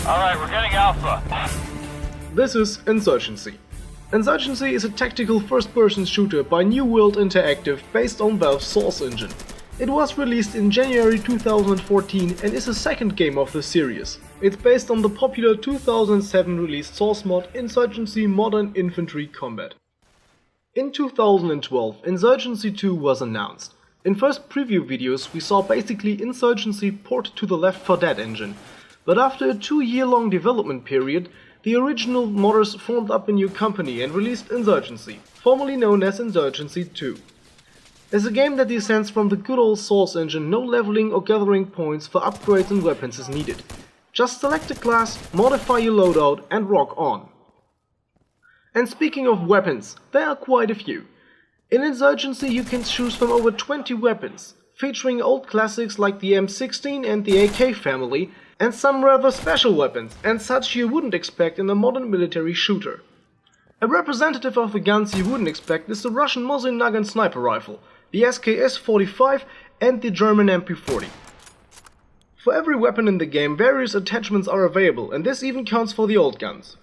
Alright, we're getting Alpha. This is Insurgency. Insurgency is a tactical first-person shooter by New World Interactive based on Valve's Source engine. It was released in January 2014 and is the second game of the series. It's based on the popular 2007 released source mod Insurgency Modern Infantry Combat. In 2012, Insurgency 2 was announced. In first preview videos we saw basically Insurgency ported to the Left 4 Dead engine, but after a 2-year-long development period, the original modders formed up a new company and released Insurgency, formerly known as Insurgency 2. As a game that descends from the good old Source engine, no leveling or gathering points for upgrades and weapons is needed. Just select a class, modify your loadout and rock on. And speaking of weapons, there are quite a few. In Insurgency you can choose from over 20 weapons, featuring old classics like the M16 and the AK family, and some rather special weapons, and such you wouldn't expect in a modern military shooter. A representative of the guns you wouldn't expect is the Russian Mosin Nagant sniper rifle, the SKS-45 and the German MP40. For every weapon in the game, various attachments are available, and this even counts for the old guns.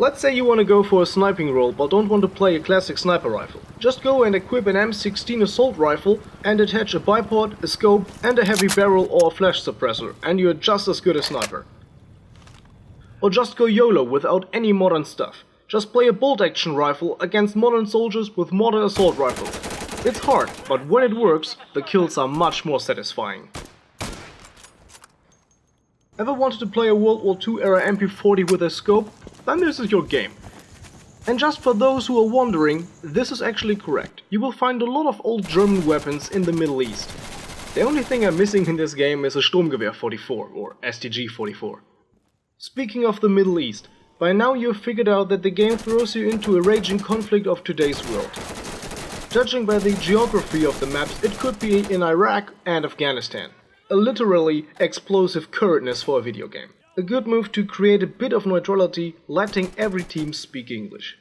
Let's say you want to go for a sniping role but don't want to play a classic sniper rifle. Just go and equip an M16 assault rifle and attach a bipod, a scope and a heavy barrel or a flash suppressor, and you're just as good a sniper. Or just go YOLO without any modern stuff. Just play a bolt action rifle against modern soldiers with modern assault rifles. It's hard, but when it works, the kills are much more satisfying. Ever wanted to play a World War II era MP40 with a scope? Then this is your game. And just for those who are wondering, this is actually correct. You will find a lot of old German weapons in the Middle East. The only thing I'm missing in this game is a Sturmgewehr 44 or STG 44. Speaking of the Middle East, by now you've figured out that the game throws you into a raging conflict of today's world. Judging by the geography of the maps, it could be in Iraq and Afghanistan. A literally explosive currentness for a video game. A good move to create a bit of neutrality, letting every team speak English.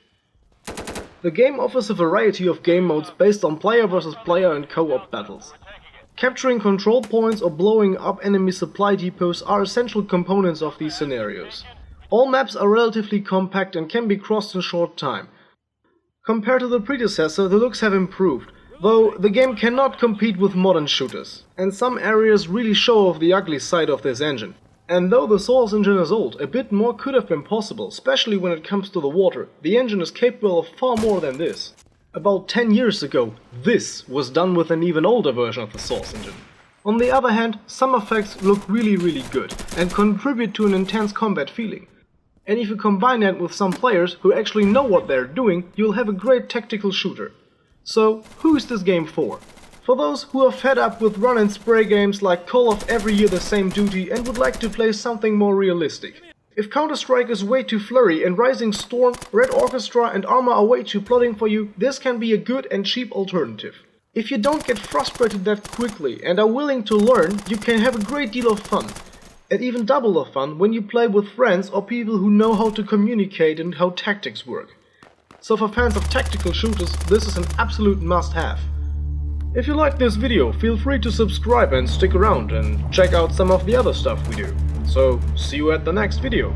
The game offers a variety of game modes based on player versus player and co-op battles. Capturing control points or blowing up enemy supply depots are essential components of these scenarios. All maps are relatively compact and can be crossed in short time. Compared to the predecessor, the looks have improved, though the game cannot compete with modern shooters, and some areas really show off the ugly side of this engine. And though the Source engine is old, a bit more could have been possible, especially when it comes to the water. The engine is capable of far more than this. About 10 years ago, this was done with an even older version of the Source engine. On the other hand, some effects look really good and contribute to an intense combat feeling. And if you combine that with some players who actually know what they're doing, you'll have a great tactical shooter. So, who is this game for? For those who are fed up with run and spray games like Call of every year the same duty and would like to play something more realistic. If Counter-Strike is way too flurry and Rising Storm, Red Orchestra and Arma are way too plodding for you, this can be a good and cheap alternative. If you don't get frustrated that quickly and are willing to learn, you can have a great deal of fun. And even double of fun when you play with friends or people who know how to communicate and how tactics work. So for fans of tactical shooters, this is an absolute must-have. If you liked this video, feel free to subscribe and stick around and check out some of the other stuff we do. So, see you at the next video.